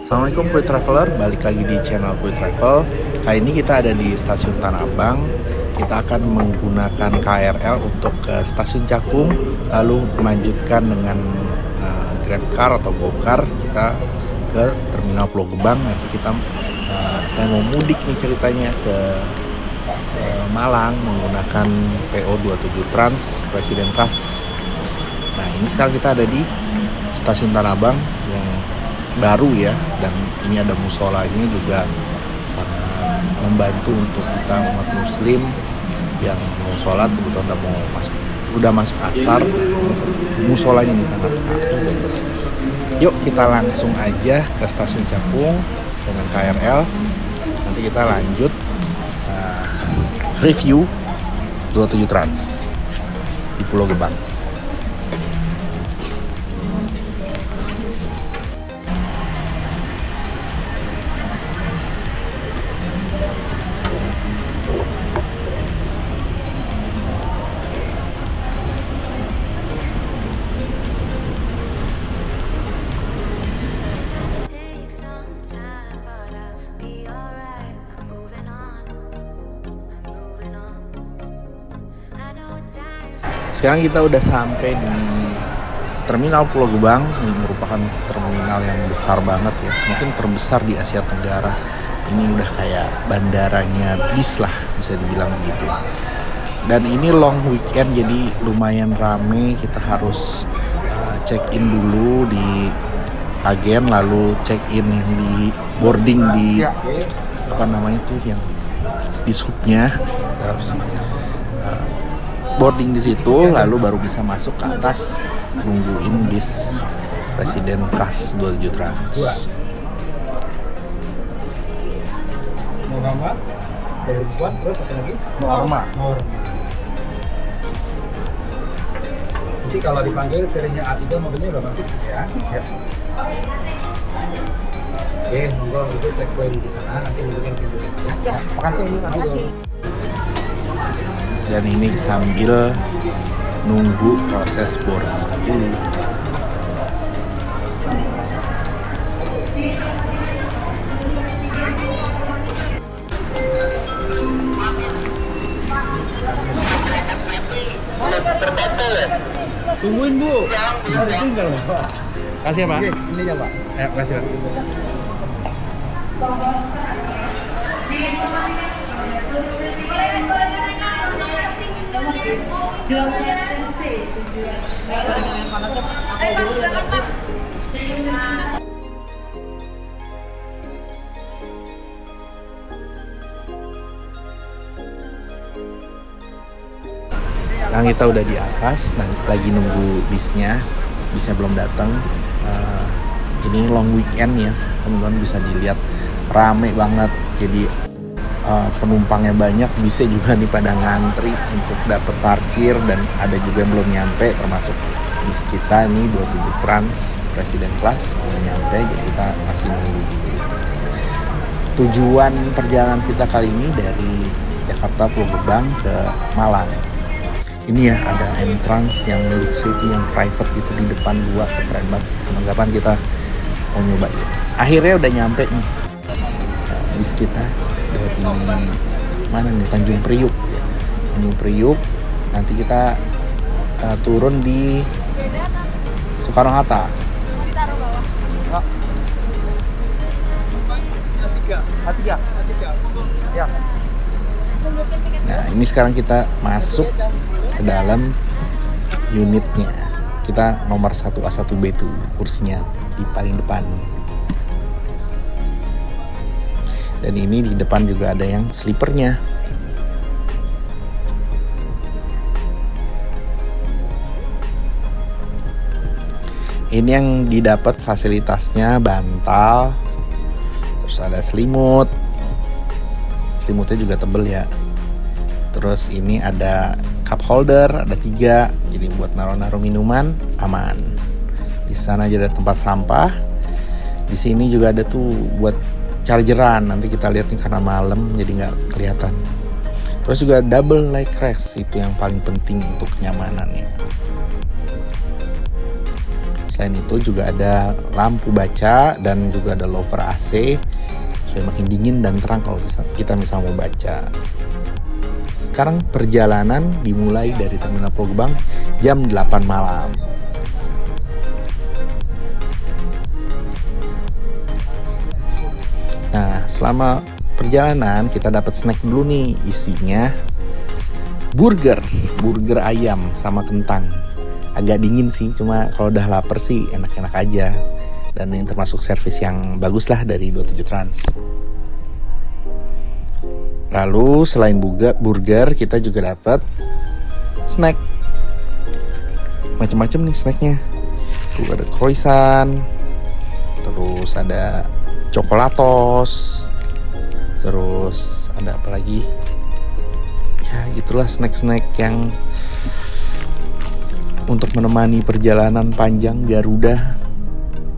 Assalamualaikum Kuy Traveler, balik lagi di channel Kuy Travel. Kali ini kita ada di stasiun Tanah Abang. Kita akan menggunakan KRL untuk ke stasiun Cakung, lalu melanjutkan dengan Grab Car atau GoCar kita ke Terminal Pulau Gebang. Nanti saya mau mudik nih ceritanya ke Malang menggunakan PO 27 Trans Presiden Trans. Nah, ini sekarang kita ada di stasiun Tanah Abang yang baru ya, dan ini ada musolanya juga, sangat membantu untuk kita umat muslim yang mau sholat kebetulan udah masuk asar. Musolanya ini sangat rapi dan bersih. Yuk kita langsung aja ke stasiun Cakung dengan KRL. Nanti kita lanjut review 27 Trans di Pulau Gebang. Sekarang kita udah sampai di Terminal Pulau Gebang. Ini merupakan terminal yang besar banget ya, mungkin terbesar di Asia Tenggara. Ini udah kayak bandaranya bis lah, bisa dibilang gitu. Dan ini long weekend, jadi lumayan rame. Kita harus check in dulu di agen, lalu check in yang di boarding di apa namanya itu yang di subnya. Terus boarding di situ, lalu baru bisa masuk ke atas nungguin bis Presiden Trans 27 Trans. Mau gambar dari Rizwan, terus apa lagi? Norma. Nanti kalau dipanggil serinya A3 mobilnya udah masuk ya. Oke, monggo itu checkpoint di sana, nanti nungguin pintu. Ya, makasih. Dan ini sambil nunggu proses boarding dulu. Tungguin Bu, ada tinggal Pak. Kasih ya Pak. Oke, ini ya Pak. Ya, kasih Pak. Sekarang kita udah di atas, lagi nunggu bisnya belum datang. Ini long weekend ya, teman-teman bisa dilihat rame banget. Jadi penumpangnya banyak, bisa juga nih pada ngantri untuk dapat parkir, dan ada juga yang belum nyampe, termasuk bis kita nih 27 Trans Presiden Class belum nyampe, jadi kita masih nunggu. Tujuan perjalanan kita kali ini dari Jakarta Pulau Gebang ke Malang. Ini ya, ada entrance yang luxury, yang private gitu di depan gua, keren banget. Kapan kita mau nyoba ya. Akhirnya udah nyampe nih bis kita dari mana nih, Tanjung Priuk. Tanjung Priuk, nanti kita turun di Soekarno Hatta. A3. Ya. Nah, ini sekarang kita masuk ke dalam unitnya. Kita nomor 1A1B tuh kursinya di paling depan. Dan ini di depan juga ada yang sleepernya. Ini yang didapat fasilitasnya bantal, terus ada selimut. Selimutnya juga tebel ya. Terus ini ada cup holder, ada 3, jadi buat naruh-naruh minuman aman. Di sana aja ada tempat sampah. Di sini juga ada tuh buat chargeran. Nanti kita lihat nih karena malam jadi nggak kelihatan. Terus juga double leg rest, itu yang paling penting untuk kenyamanannya. Selain itu juga ada lampu baca dan juga ada lover AC supaya makin dingin dan terang kalau kita misalnya mau baca. Sekarang perjalanan dimulai dari Terminal Pulau Gebang jam 8 malam. Nah, selama perjalanan kita dapat snack dulu nih, isinya burger ayam sama kentang. Agak dingin sih, cuma kalau udah lapar sih enak-enak aja. Dan ini termasuk servis yang bagus lah dari 27 Trans. Lalu selain burger kita juga dapat snack. Macam-macam nih snacknya. Tuh ada croissant, terus ada coklatos, terus ada apa lagi? Ya gitulah snack-snack yang untuk menemani perjalanan panjang Garuda.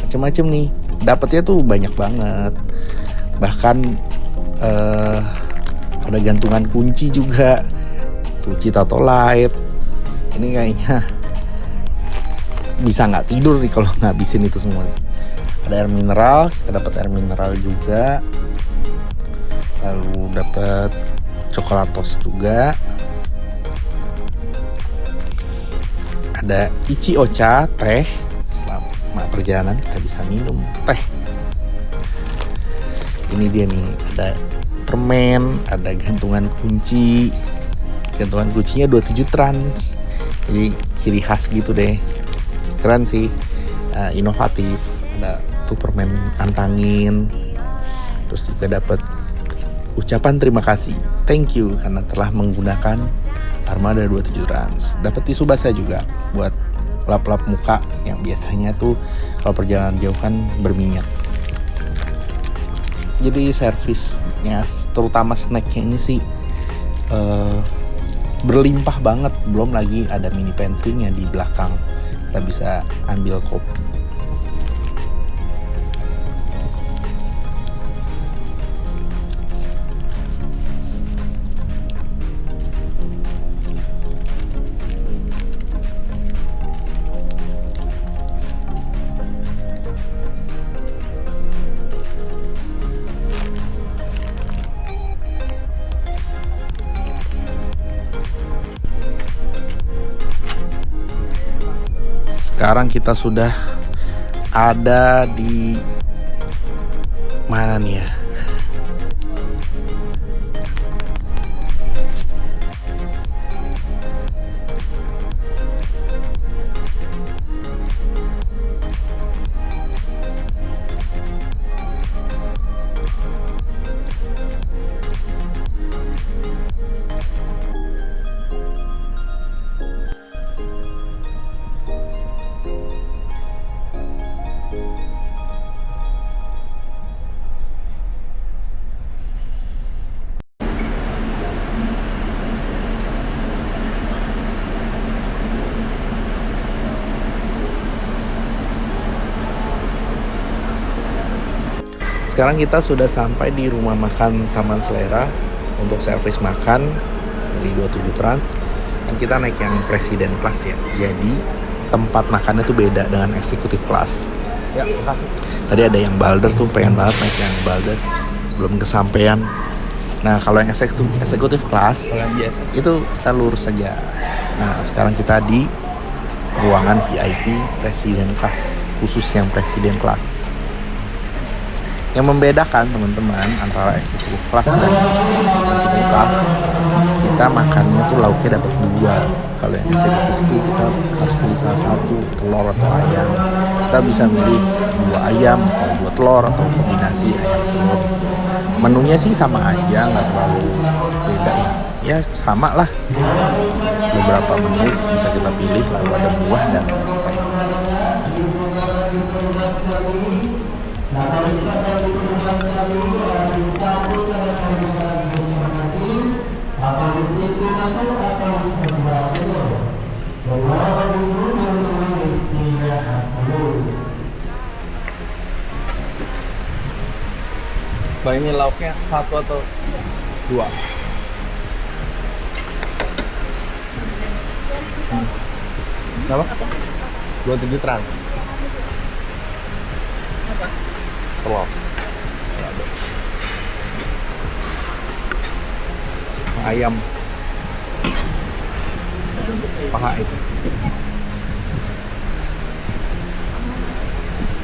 Macam-macam nih, dapatnya tuh banyak banget. Bahkan ada gantungan kunci juga, tuh Citato Light. Ini kayaknya bisa nggak tidur nih kalau ngabisin itu semua. Ada air mineral, kita dapat air mineral juga. Lalu dapat coklatos juga. Ada Ichi Ocha teh. Selama perjalanan kita bisa minum teh. Ini dia nih, ada permen, ada gantungan kunci. Gantungan kuncinya 27 Trans. Jadi ciri khas gitu deh. Keren sih, inovatif. Ada tuh permen antangin. Terus juga dapat ucapan terima kasih, thank you karena telah menggunakan Armada 27 Trans. Dapat tisu basah juga buat lap-lap muka yang biasanya tuh kalau perjalanan jauh kan berminyak. Jadi servisnya terutama snacknya ini sih berlimpah banget. Belum lagi ada mini pantry-nya di belakang, kita bisa ambil kopi. Sekarang kita sudah ada di mana nih ya? Sekarang kita sudah sampai di rumah makan Taman Selera untuk servis makan dari 27 Trans. Dan kita naik yang presiden class ya. Jadi tempat makannya tuh beda dengan executive class. Ya, makasih. Tadi ada yang Balder tuh, pengen banget naik yang Balder, belum kesampaian. Nah, kalau yang executive class biasa itu kita lurus saja. Nah, sekarang kita di ruangan VIP presiden class, khusus yang presiden class. Yang membedakan teman-teman antara executive class dan presiden class, kita makannya tuh lauknya dapat 2. Kalau yang executive tuh kita harus pilih salah satu, telur atau ayam. Kita bisa milih 2 ayam atau 2 telur atau kombinasi ayam telur. Menunya sih sama aja, nggak terlalu beda ya, sama lah. Beberapa menu bisa kita pilih, lalu ada buah dan es teh. Bang, ini lauknya 1 atau 2? Berapa? 27 Trans. telur. Ayam paha itu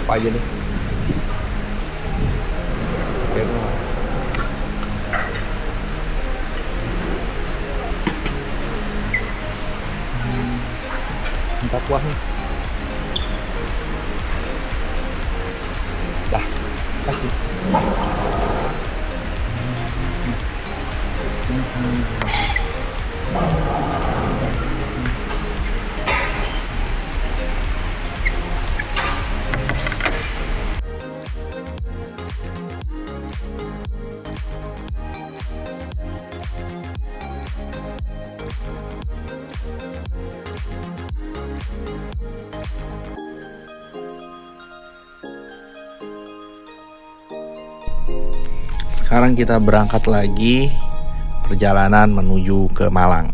apa aja nih? Empat kuah nih. Dah, kasih. Sekarang kita berangkat lagi perjalanan menuju ke Malang.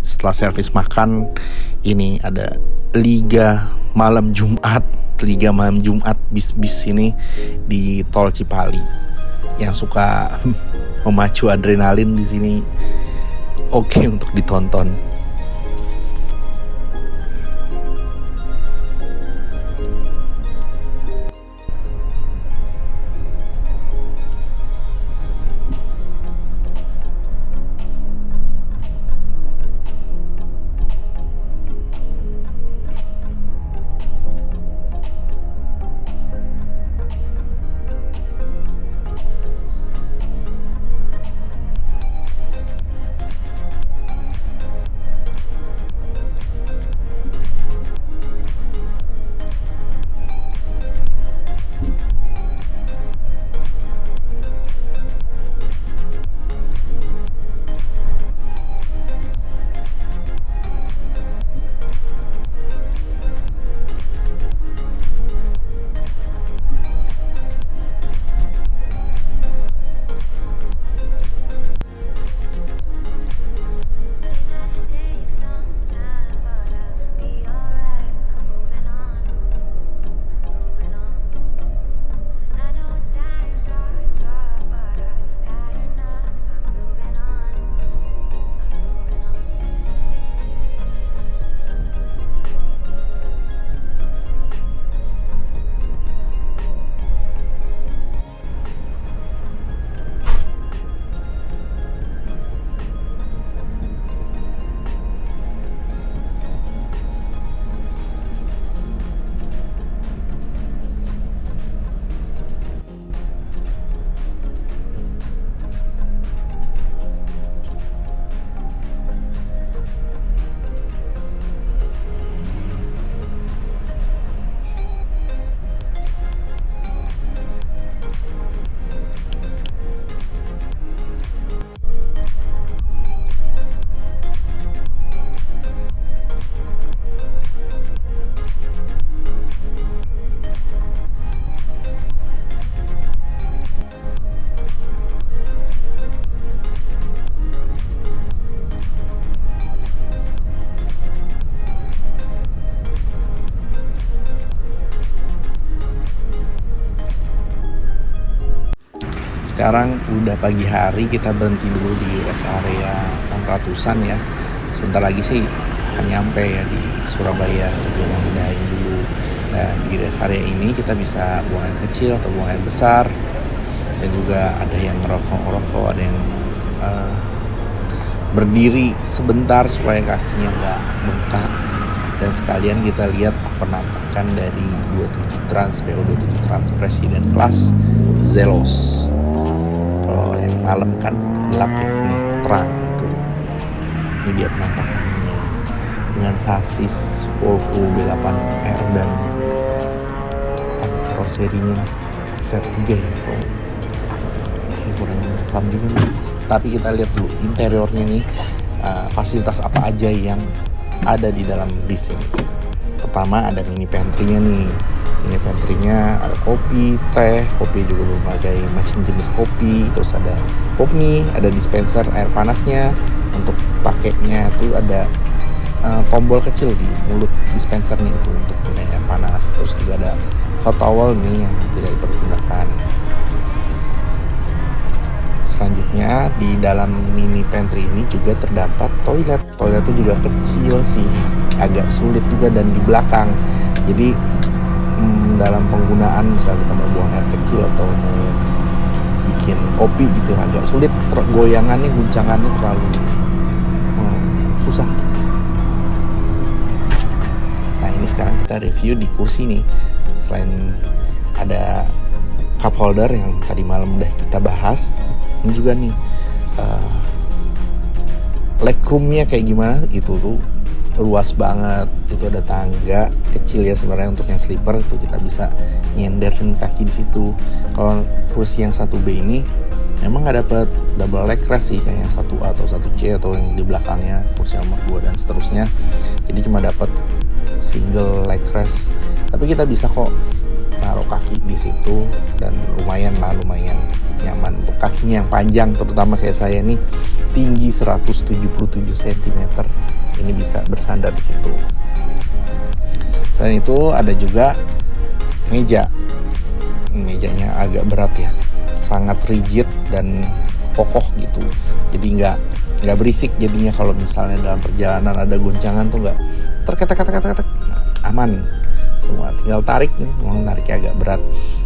Setelah servis makan, ini ada Liga Malam Jumat bis-bis ini di Tol Cipali. Yang suka memacu adrenalin di sini oke untuk ditonton. Sekarang udah pagi hari, kita berhenti dulu di rest area 600-an ya. Sebentar lagi sih akan nyampe ya di Surabaya, tujuan Mendaing dulu. Dan di rest area ini kita bisa buang air kecil atau buang air besar. Dan juga ada yang ngerokok-ngerokok, ada yang berdiri sebentar supaya kakinya nggak bengkak. Dan sekalian kita lihat penampakan dari 27 Trans PO27 Trans Presiden kelas Zelos. Kalau yang malam kan gelap ya, ini terang tuh. Ini dia penampakannya dengan sasis Volvo B8R dan karoserinya Z3 ya. Saya kurang paham juga nih. Tapi kita lihat dulu interiornya nih, fasilitas apa aja yang ada di dalam bis ini. Pertama ada mini pantry-nya nih. Mini pantry-nya ada kopi, teh, kopi juga berbagai macam jenis kopi. Terus ada pop mie, ada dispenser air panasnya. Untuk pakainya tuh ada tombol kecil di mulut dispensernya itu untuk air panas. Terus juga ada hot towel nih yang tidak dipergunakan. Selanjutnya di dalam mini pantry ini juga terdapat toilet. Toiletnya juga kecil sih, agak sulit juga dan di belakang. Jadi dalam penggunaan misalnya kita mau buang air kecil atau mau bikin kopi gitu agak sulit, goyangannya, guncangannya terlalu susah. Nah ini sekarang kita review di kursi nih. Selain ada cup holder yang tadi malam udah kita bahas, ini juga nih legroomnya kayak gimana gitu tuh, luas banget. Itu ada tangga kecil ya sebenarnya untuk yang sleeper, itu kita bisa nyenderin kaki di situ. Kalau kursi yang 1B ini memang nggak dapet double leg rest sih, kayak yang 1A atau 1C atau yang di belakangnya kursi nomor 2 dan seterusnya. Jadi cuma dapet single leg rest, tapi kita bisa kok naruh kaki di situ dan lumayan nyaman untuk kakinya yang panjang, terutama kayak saya nih tinggi 177 cm, ini bisa bersandar di situ. Selain itu ada juga mejanya agak berat ya, sangat rigid dan kokoh gitu, jadi nggak berisik jadinya. Kalau misalnya dalam perjalanan ada goncangan tuh nggak terketek, aman semua. Tinggal tarik nih, memang tariknya agak berat.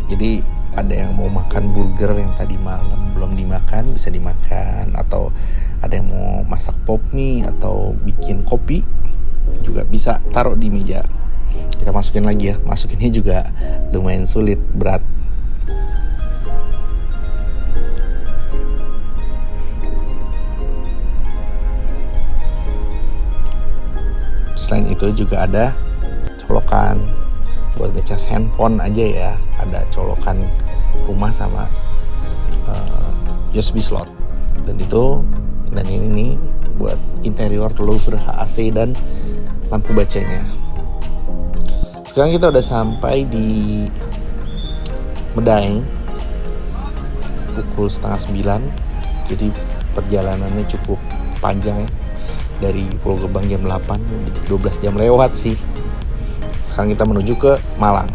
Jadi ada yang mau makan burger yang tadi malam belum dimakan, bisa dimakan. Atau ada yang mau masak pop mie atau bikin kopi, juga bisa taruh di meja. Kita masukin lagi ya, masukinnya juga lumayan sulit, berat. Selain itu juga ada colokan buat ngecas handphone aja ya, ada colokan rumah sama USB slot. Dan ini nih buat interior louver AC dan lampu bacanya. Sekarang kita udah sampai di Medaeng pukul 8:30, jadi perjalanannya cukup panjang ya, dari Pulau Gebang jam 8, 12 jam lewat sih. Sekarang kita menuju ke Malang.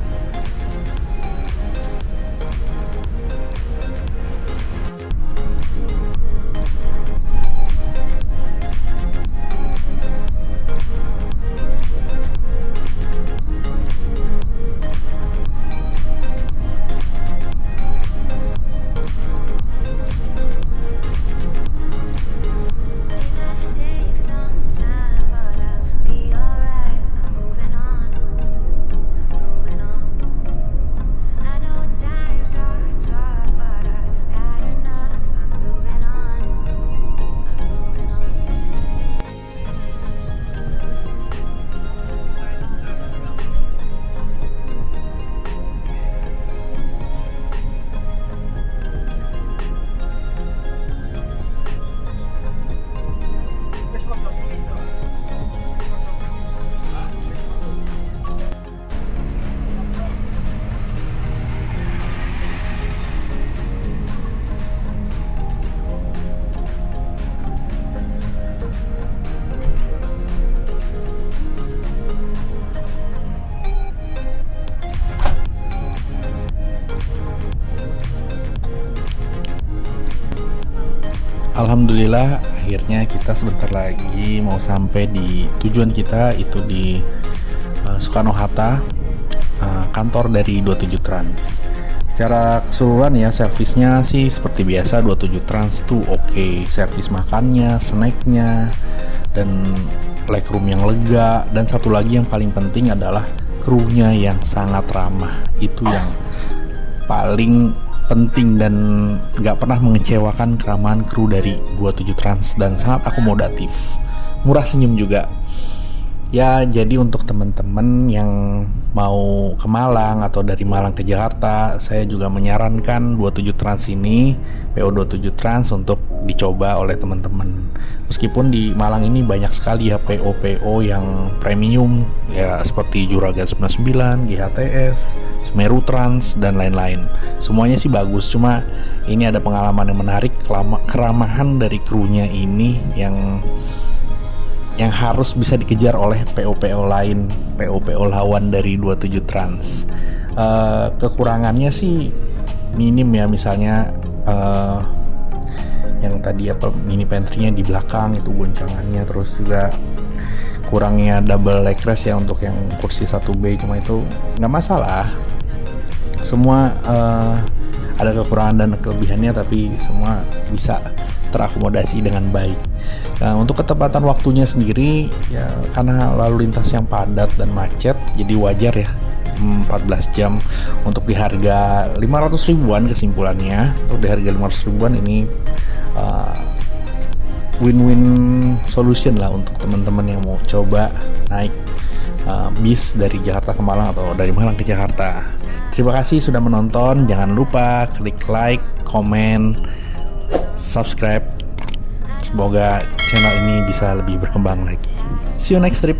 Alhamdulillah akhirnya kita sebentar lagi mau sampai di tujuan kita, itu di Soekarno-Hatta, kantor dari 27 Trans. Secara keseluruhan ya, servisnya sih seperti biasa 27 Trans tuh oke. Servis makannya, snacknya, dan legroom yang lega. Dan satu lagi yang paling penting adalah krunya yang sangat ramah. Itu yang paling penting dan gak pernah mengecewakan keramahan kru dari 27 Trans, dan sangat akomodatif, murah senyum juga. Ya, jadi untuk teman-teman yang mau ke Malang atau dari Malang ke Jakarta, saya juga menyarankan 27 Trans ini, PO 27 Trans, untuk dicoba oleh teman-teman. Meskipun di Malang ini banyak sekali ya PO-PO yang premium ya, seperti Juragan 99, GHTS, Semeru Trans, dan lain-lain. Semuanya sih bagus, cuma ini ada pengalaman yang menarik, keramahan dari krunya ini yang harus bisa dikejar oleh PO-PO lain, PO-PO lawan dari 27 Trans. Kekurangannya sih minim ya, misalnya yang tadi mini pantry-nya di belakang itu goncangannya, terus juga kurangnya double leg rest ya untuk yang kursi 1B, cuma itu nggak masalah. Semua ada kekurangan dan kelebihannya, tapi semua bisa terakomodasi dengan baik. Nah, untuk ketepatan waktunya sendiri ya karena lalu lintas yang padat dan macet, jadi wajar ya 14 jam untuk di harga 500 ribuan. Kesimpulannya untuk di harga 500 ribuan ini win-win solution lah untuk teman-teman yang mau coba naik bis dari Jakarta ke Malang atau dari Malang ke Jakarta. Terima kasih sudah menonton. Jangan lupa klik like, komen, subscribe. Semoga channel ini bisa lebih berkembang lagi. See you next trip.